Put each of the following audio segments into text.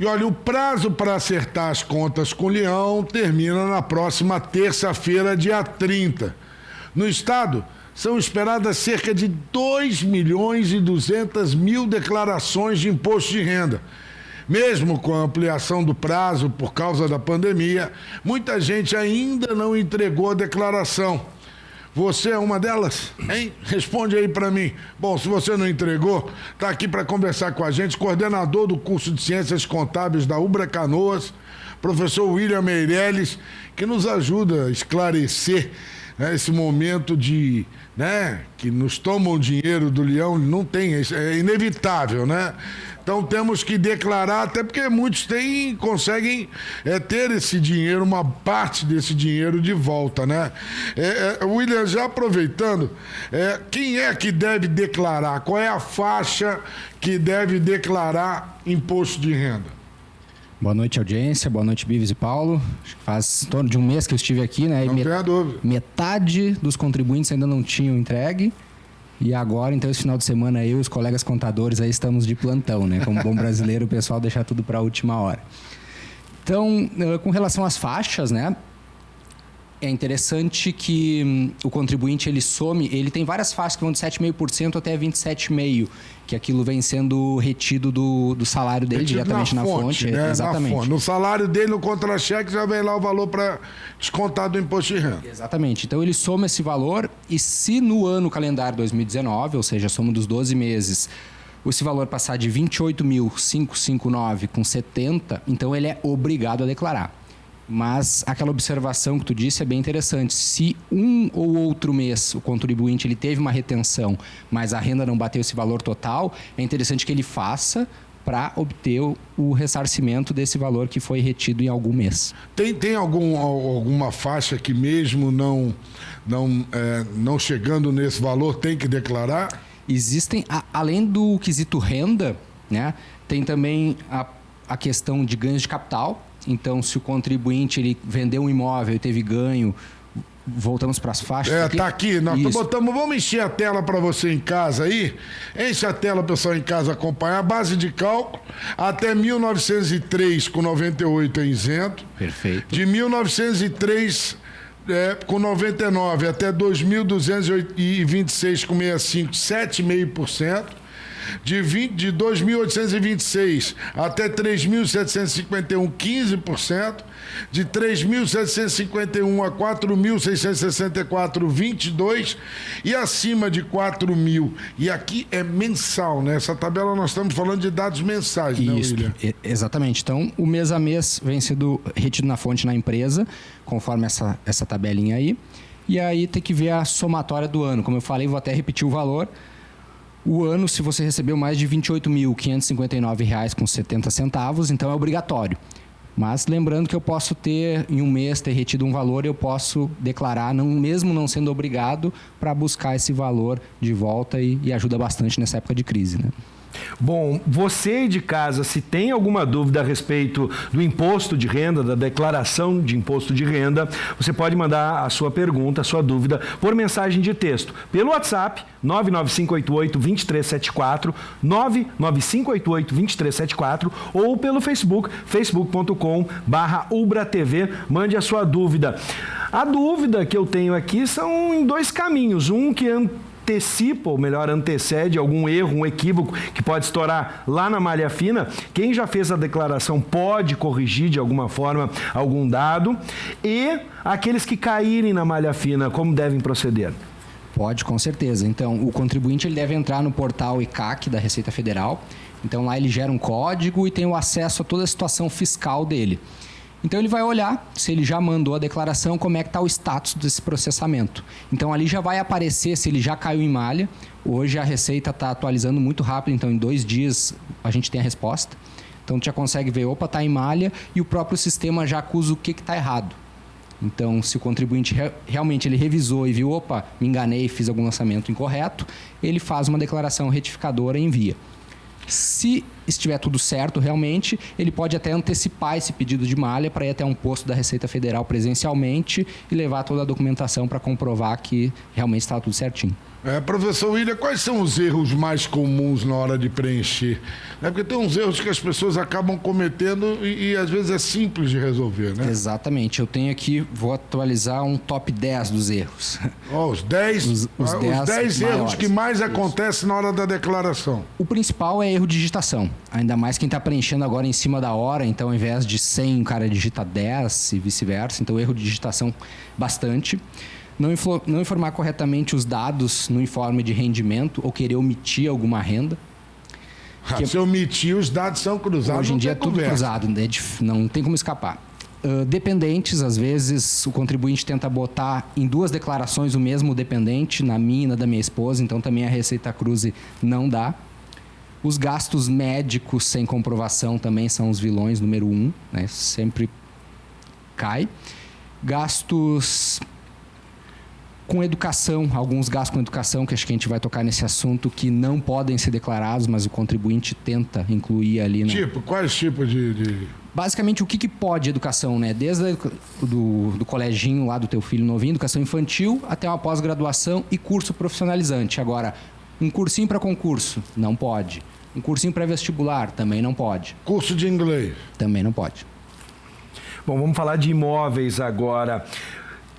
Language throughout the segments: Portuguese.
E olha, o prazo para acertar as contas com o Leão termina na próxima terça-feira, dia 30. No estado, são esperadas cerca de 2.200.000 declarações de imposto de renda. Mesmo com a ampliação do prazo por causa da pandemia, muita gente ainda não entregou a declaração. Você é uma delas? Hein? Responde aí para mim. Bom, se você não entregou, está aqui para conversar com a gente, coordenador do curso de Ciências Contábeis da Ubra Canoas, professor William Meirelles, que nos ajuda a esclarecer, né, esse momento de, né, que nos tomam o dinheiro do Leão, não tem, é inevitável, né? Então temos que declarar, até porque muitos conseguem ter esse dinheiro, uma parte desse dinheiro de volta, né? William, já aproveitando, quem é que deve declarar? Qual é a faixa que deve declarar imposto de renda? Boa noite, audiência. Boa noite, Bives e Paulo. Acho que faz em torno de um mês que eu estive aqui, né? Não tenha dúvida. Metade dos contribuintes ainda não tinham entregue. E agora, então, esse final de semana, eu e os colegas contadores aí estamos de plantão, né? Como bom brasileiro, o pessoal deixa tudo para a última hora. Então, com relação às faixas, né? É interessante que o contribuinte, ele tem várias faixas que vão de 7,5% até 27,5%, que aquilo vem sendo retido do salário dele diretamente na fonte. Né? Exatamente. Na fonte. No salário dele, no contra-cheque, já vem lá o valor para descontar do imposto de renda. Exatamente. Então, ele soma esse valor e se no ano calendário 2019, ou seja, a soma dos 12 meses, esse valor passar de 28.559,70, então ele é obrigado a declarar. Mas aquela observação que tu disse é bem interessante. Se um ou outro mês o contribuinte ele teve uma retenção, mas a renda não bateu esse valor total, é interessante que ele faça para obter o ressarcimento desse valor que foi retido em algum mês. Tem alguma faixa que mesmo não chegando nesse valor tem que declarar? Existem, além do quesito renda, né, tem também a questão de ganhos de capital. Então, se o contribuinte ele vendeu um imóvel e teve ganho, voltamos para as faixas. Tá aqui. Nós vamos encher a tela para você em casa aí. Enche a tela, pessoal, em casa acompanhar. A base de cálculo, até 1903 com 98 é isento. Perfeito. De 1903 com 99 até 2.226 com 65, 7,5%. De 2.826 até 3.751, 15%. De 3.751 a 4.664, 22%. E acima de 4.000. E aqui é mensal, né? Essa tabela nós estamos falando de dados mensais, né, William? Exatamente. Então, o mês a mês vem sendo retido na fonte na empresa, conforme essa tabelinha aí. E aí tem que ver a somatória do ano. Como eu falei, vou até repetir o valor. O ano, se você recebeu mais de R$ 28.559,70, então é obrigatório. Mas lembrando que eu posso em um mês, ter retido um valor, eu posso declarar, mesmo não sendo obrigado, para buscar esse valor de volta e ajuda bastante nessa época de crise, né? Bom, você de casa, se tem alguma dúvida a respeito do imposto de renda, da declaração de imposto de renda, você pode mandar a sua pergunta, a sua dúvida, por mensagem de texto, pelo WhatsApp, 99588-2374, 99588-2374, ou pelo Facebook, facebook.com/ubratv, mande a sua dúvida. A dúvida que eu tenho aqui são em dois caminhos, um que antecipa, ou melhor, antecede algum erro, um equívoco que pode estourar lá na malha fina. Quem já fez a declaração pode corrigir de alguma forma algum dado. E aqueles que caírem na malha fina, como devem proceder? Pode, com certeza. Então, o contribuinte ele deve entrar no portal ICAC da Receita Federal. Então, lá ele gera um código e tem o acesso a toda a situação fiscal dele. Então, ele vai olhar se ele já mandou a declaração, como é que está o status desse processamento. Então, ali já vai aparecer se ele já caiu em malha. Hoje, a Receita está atualizando muito rápido, então, em 2 dias, a gente tem a resposta. Então, tu já consegue ver, opa, está em malha, e o próprio sistema já acusa o que está errado. Então, se o contribuinte realmente ele revisou e viu, opa, me enganei, fiz algum lançamento incorreto, ele faz uma declaração retificadora e envia. Se estiver tudo certo realmente, ele pode até antecipar esse pedido de malha para ir até um posto da Receita Federal presencialmente e levar toda a documentação para comprovar que realmente está tudo certinho. Professor William, quais são os erros mais comuns na hora de preencher? Porque tem uns erros que as pessoas acabam cometendo e às vezes é simples de resolver, né? Exatamente. Eu tenho aqui, vou atualizar um top 10 dos erros. Os 10 erros que mais acontecem na hora da declaração. O principal é erro de digitação. Ainda mais quem está preenchendo agora em cima da hora, então ao invés de 100, o cara digita 10 e vice-versa. Então erro de digitação bastante. Não informar corretamente os dados no informe de rendimento ou querer omitir alguma renda. Se omitir, os dados são cruzados. Hoje em dia é tudo cruzado, né? Não tem como escapar. Dependentes, às vezes o contribuinte tenta botar em 2 declarações o mesmo dependente, na minha e na da minha esposa, então também a Receita Cruze não dá. Os gastos médicos sem comprovação também são os vilões número 1, né? Sempre cai. Gastos com educação, alguns gastos com educação, que acho que a gente vai tocar nesse assunto, que não podem ser declarados, mas o contribuinte tenta incluir ali. Né? Quais tipos de... Basicamente, o que pode educação, né? Desde do coleginho lá do teu filho novinho, educação infantil, até uma pós-graduação e curso profissionalizante. Agora, um cursinho para concurso, não pode. Um cursinho pré-vestibular, também não pode. Curso de inglês? Também não pode. Bom, vamos falar de imóveis agora.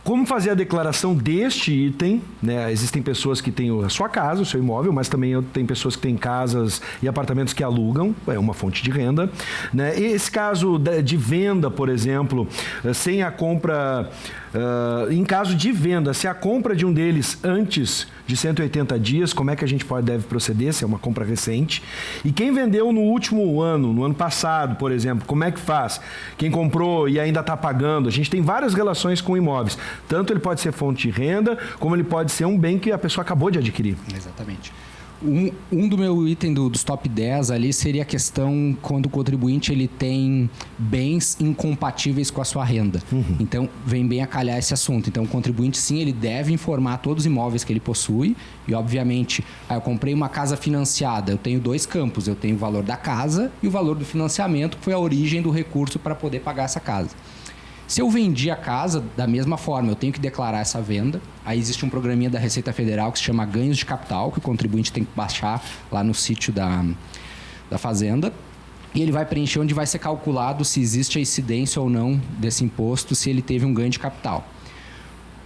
Como fazer a declaração deste item, né? Existem pessoas que têm a sua casa, o seu imóvel, mas também tem pessoas que têm casas e apartamentos que alugam, é uma fonte de renda, né? E esse caso de venda, por exemplo, sem a compra, em caso de venda, se a compra de um deles antes de 180 dias, como é que a gente deve proceder, se é uma compra recente? E quem vendeu no último ano, no ano passado, por exemplo, como é que faz? Quem comprou e ainda está pagando? A gente tem várias relações com imóveis. Tanto ele pode ser fonte de renda, como ele pode ser um bem que a pessoa acabou de adquirir. Exatamente. Um do meu item dos top 10 ali seria a questão quando o contribuinte ele tem bens incompatíveis com a sua renda. Então, vem bem a calhar esse assunto. Então, o contribuinte, sim, ele deve informar todos os imóveis que ele possui e, obviamente, eu comprei uma casa financiada, eu tenho 2 campos, eu tenho o valor da casa e o valor do financiamento, que foi a origem do recurso para poder pagar essa casa. Se eu vendi a casa, da mesma forma, eu tenho que declarar essa venda. Aí existe um programinha da Receita Federal que se chama Ganhos de Capital, que o contribuinte tem que baixar lá no sítio da Fazenda. E ele vai preencher onde vai ser calculado se existe a incidência ou não desse imposto, se ele teve um ganho de capital.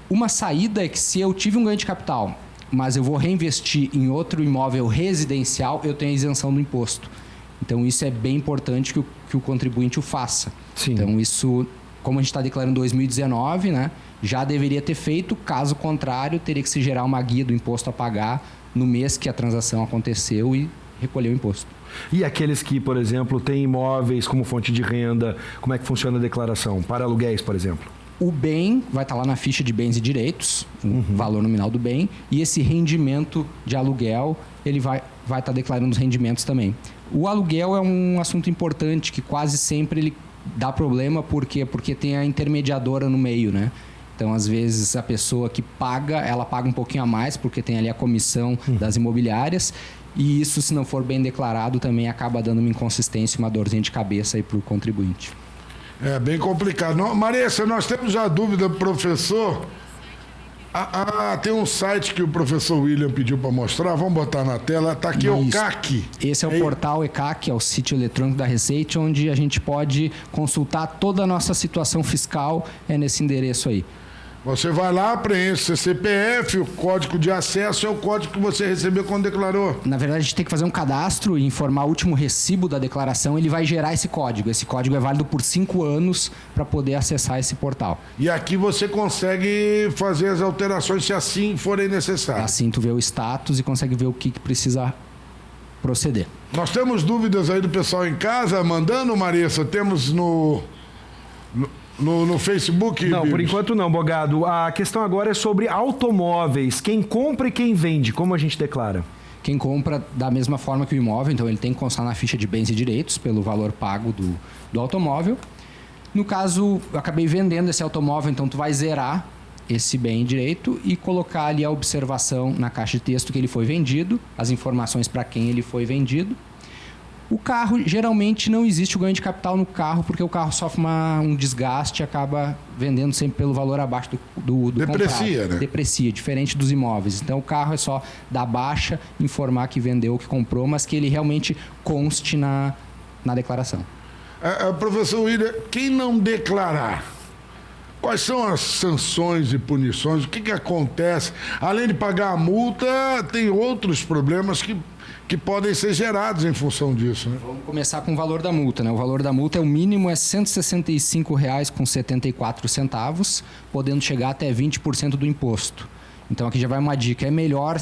Uma saída é que se eu tive um ganho de capital, mas eu vou reinvestir em outro imóvel residencial, eu tenho a isenção do imposto. Então, isso é bem importante que o contribuinte o faça. Sim. Então, isso... Como a gente está declarando 2019, né, já deveria ter feito, caso contrário, teria que se gerar uma guia do imposto a pagar no mês que a transação aconteceu e recolher o imposto. E aqueles que, por exemplo, têm imóveis como fonte de renda, como é que funciona a declaração? Para aluguéis, por exemplo? O bem vai estar lá na ficha de bens e direitos, o valor nominal do bem, e esse rendimento de aluguel, ele vai estar declarando os rendimentos também. O aluguel é um assunto importante que quase sempre ele dá problema, por quê? Porque tem a intermediadora no meio, né? Então, às vezes, a pessoa que paga, ela paga um pouquinho a mais, porque tem ali a comissão das imobiliárias, e isso, se não for bem declarado, também acaba dando uma inconsistência, uma dorzinha de cabeça aí para o contribuinte. É bem complicado. Marissa, nós temos já dúvida do professor. Tem um site que o professor William pediu para mostrar, vamos botar na tela, está aqui. Isso. O CAC. Esse é o portal ECAC, é o sítio eletrônico da Receita, onde a gente pode consultar toda a nossa situação fiscal, é nesse endereço aí. Você vai lá, preenche seu CPF, o código de acesso é o código que você recebeu quando declarou. Na verdade, a gente tem que fazer um cadastro e informar o último recibo da declaração, ele vai gerar esse código. Esse código é válido por 5 anos para poder acessar esse portal. E aqui você consegue fazer as alterações se assim forem necessárias. Assim tu vê o status e consegue ver o que precisa proceder. Nós temos dúvidas aí do pessoal em casa, mandando, Marissa? Temos no Facebook? Não, Bibis? Por enquanto não, Bogado. A questão agora é sobre automóveis. Quem compra e quem vende, como a gente declara? Quem compra da mesma forma que o imóvel, então ele tem que constar na ficha de bens e direitos pelo valor pago do automóvel. No caso, eu acabei vendendo esse automóvel, então tu vai zerar esse bem e direito e colocar ali a observação na caixa de texto que ele foi vendido, as informações para quem ele foi vendido. O carro, geralmente, não existe o ganho de capital no carro, porque o carro sofre um desgaste e acaba vendendo sempre pelo valor abaixo do Deprecia, comprado. né? Deprecia, diferente dos imóveis. Então, o carro é só dar baixa, informar que vendeu, que comprou, mas que ele realmente conste na declaração. Professor William, quem não declarar, quais são as sanções e punições? O que acontece? Além de pagar a multa, tem outros problemas que podem ser gerados em função disso, né? Vamos começar com o valor da multa, né? O valor da multa, o mínimo é R$ 165,74, podendo chegar até 20% do imposto. Então aqui já vai uma dica, é melhor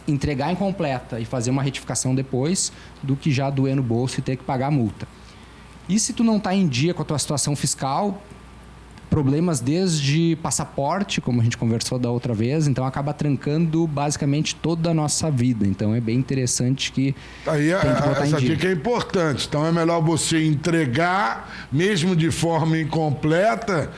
entregar incompleta e fazer uma retificação depois do que já doer no bolso e ter que pagar a multa. E se tu não está em dia com a tua situação fiscal, problemas desde passaporte, como a gente conversou da outra vez, então acaba trancando basicamente toda a nossa vida. Então é bem interessante que aí essa dica é importante. Então é melhor você entregar, mesmo de forma incompleta,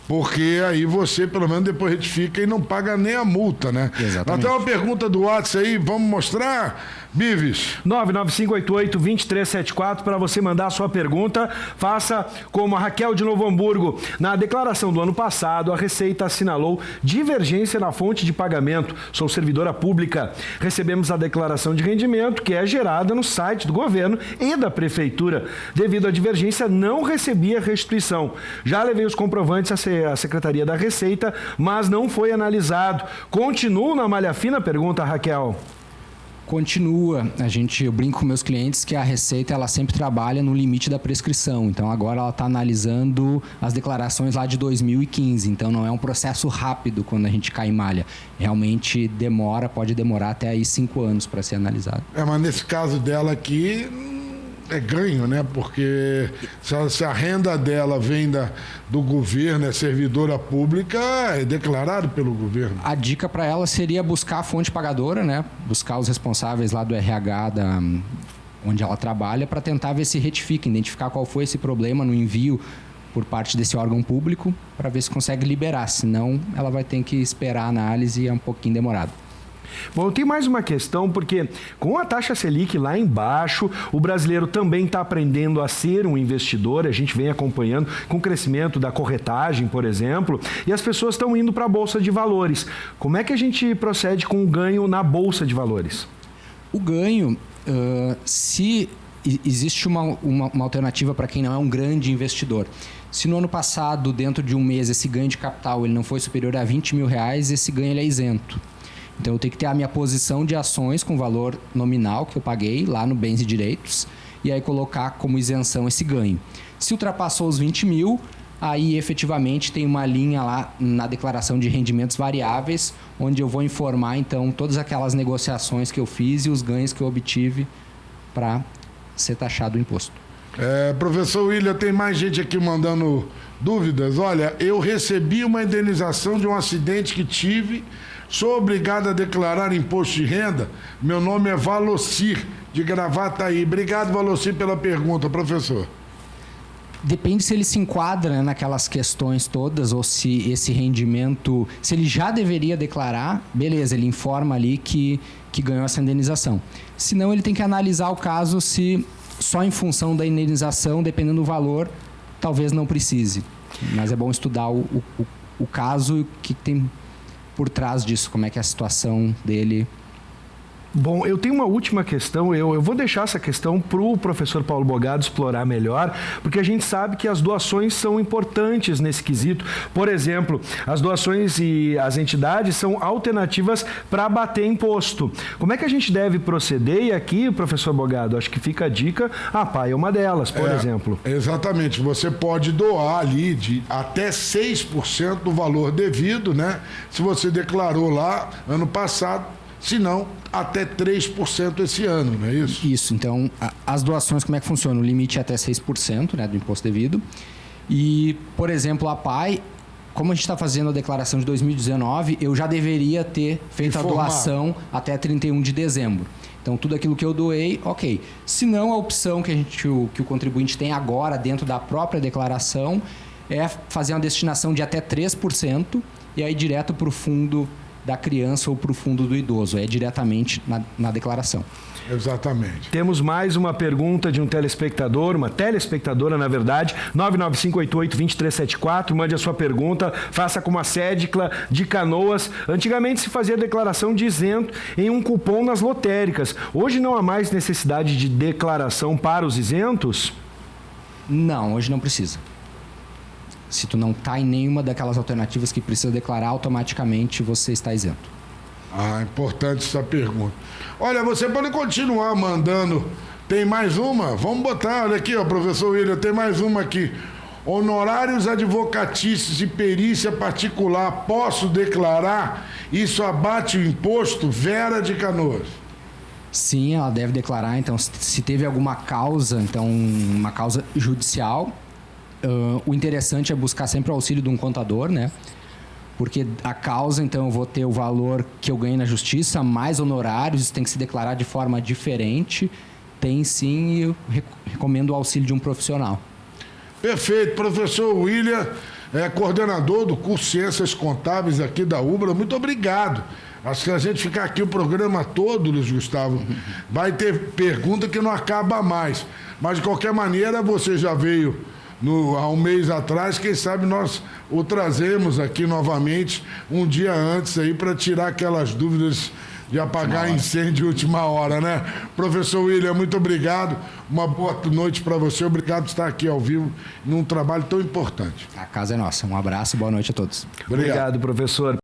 porque aí você pelo menos depois retifica e não paga nem a multa, né? Exatamente. Nós temos uma pergunta do WhatsApp aí, vamos mostrar? Bives. 99588-2374 para você mandar a sua pergunta. Faça como a Raquel de Novo Hamburgo. Na declaração do ano passado, a Receita assinalou divergência na fonte de pagamento. Sou servidora pública. Recebemos a declaração de rendimento que é gerada no site do governo e da prefeitura. Devido à divergência, não recebi a restituição. Já levei os comprovantes à Secretaria da Receita, mas não foi analisado. Continuo na malha fina? Pergunta a Raquel. Continua. Eu brinco com meus clientes que a Receita ela sempre trabalha no limite da prescrição. Então agora ela está analisando as declarações lá de 2015. Então não é um processo rápido quando a gente cai em malha. Realmente pode demorar até aí 5 anos para ser analisado. Mas nesse caso dela aqui é ganho, né? Porque se a renda dela vem do governo, é servidora pública, é declarado pelo governo. A dica para ela seria buscar a fonte pagadora, né? Buscar os responsáveis lá do RH onde ela trabalha para tentar ver se retifica, identificar qual foi esse problema no envio por parte desse órgão público para ver se consegue liberar. Senão, ela vai ter que esperar a análise e é um pouquinho demorado. Bom, tem mais uma questão, porque com a taxa Selic lá embaixo, o brasileiro também está aprendendo a ser um investidor, a gente vem acompanhando com o crescimento da corretagem, por exemplo, e as pessoas estão indo para a Bolsa de Valores. Como é que a gente procede com o ganho na Bolsa de Valores? O ganho, se existe uma alternativa para quem não é um grande investidor. Se no ano passado, dentro de um mês, esse ganho de capital ele não foi superior a R$20 mil, esse ganho ele é isento. Então, eu tenho que ter a minha posição de ações com valor nominal que eu paguei lá no Bens e Direitos e aí colocar como isenção esse ganho. Se ultrapassou os 20 mil, aí efetivamente tem uma linha lá na declaração de rendimentos variáveis, onde eu vou informar, então, todas aquelas negociações que eu fiz e os ganhos que eu obtive para ser taxado o imposto. Professor William, tem mais gente aqui mandando dúvidas. Olha, eu recebi uma indenização de um acidente que tive. Sou obrigado a declarar imposto de renda? Meu nome é Valocir, de Gravataí. Obrigado, Valocir, pela pergunta, professor. Depende se ele se enquadra naquelas questões todas ou se esse rendimento... Se ele já deveria declarar, beleza, ele informa ali que ganhou essa indenização. Se não, ele tem que analisar o caso se só em função da indenização, dependendo do valor, talvez não precise. Mas é bom estudar o caso e o que tem por trás disso, como é que é a situação dele. Bom, eu tenho uma última questão, eu vou deixar essa questão para o professor Paulo Bogado explorar melhor, porque a gente sabe que as doações são importantes nesse quesito. Por exemplo, as doações e as entidades são alternativas para abater imposto. Como é que a gente deve proceder? E aqui, professor Bogado, acho que fica a dica, a PAI é uma delas, por exemplo. Exatamente, você pode doar ali de até 6% do valor devido, né? Se você declarou lá ano passado, se não, até 3% esse ano, não é isso? Isso, então, as doações, como é que funciona? O limite é até 6%, né, do imposto devido. E, por exemplo, a PAI, como a gente está fazendo a declaração de 2019, eu já deveria ter feito a doação até 31 de dezembro. Então, tudo aquilo que eu doei, ok. Se não, a opção que o contribuinte tem agora, dentro da própria declaração, é fazer uma destinação de até 3% e aí direto para o fundo da criança ou para o fundo do idoso. É diretamente na declaração. Exatamente. Temos mais uma pergunta de um telespectador, uma telespectadora, na verdade, 99588-2374. Mande a sua pergunta, faça como a Cédicla de Canoas. Antigamente se fazia declaração de isento em um cupom nas lotéricas. Hoje não há mais necessidade de declaração para os isentos? Não, hoje não precisa. Se tu não está em nenhuma daquelas alternativas que precisa declarar, automaticamente você está isento. Importante essa pergunta. Olha, você pode continuar mandando. Tem mais uma? Vamos botar, olha aqui, ó, professor William, tem mais uma aqui. Honorários advocatícios e perícia particular, posso declarar? Isso abate o imposto? Vera de Canoas. Sim, ela deve declarar. Então, se teve alguma causa, então uma causa judicial, o interessante é buscar sempre o auxílio de um contador, né? Porque a causa, então, eu vou ter o valor que eu ganhei na justiça, mais honorários, isso tem que se declarar de forma diferente. Tem sim, e eu recomendo o auxílio de um profissional. Perfeito. Professor William é coordenador do curso Ciências Contábeis aqui da UBRA. Muito obrigado. Acho que a gente ficar aqui o programa todo, Luiz Gustavo, vai ter pergunta que não acaba mais. Mas, de qualquer maneira, você já veio há um mês atrás, quem sabe nós o trazemos aqui novamente um dia antes aí para tirar aquelas dúvidas de apagar incêndio de última hora, né? Professor William, muito obrigado. Uma boa noite para você. Obrigado por estar aqui ao vivo num trabalho tão importante. A casa é nossa. Um abraço e boa noite a todos. Obrigado, professor.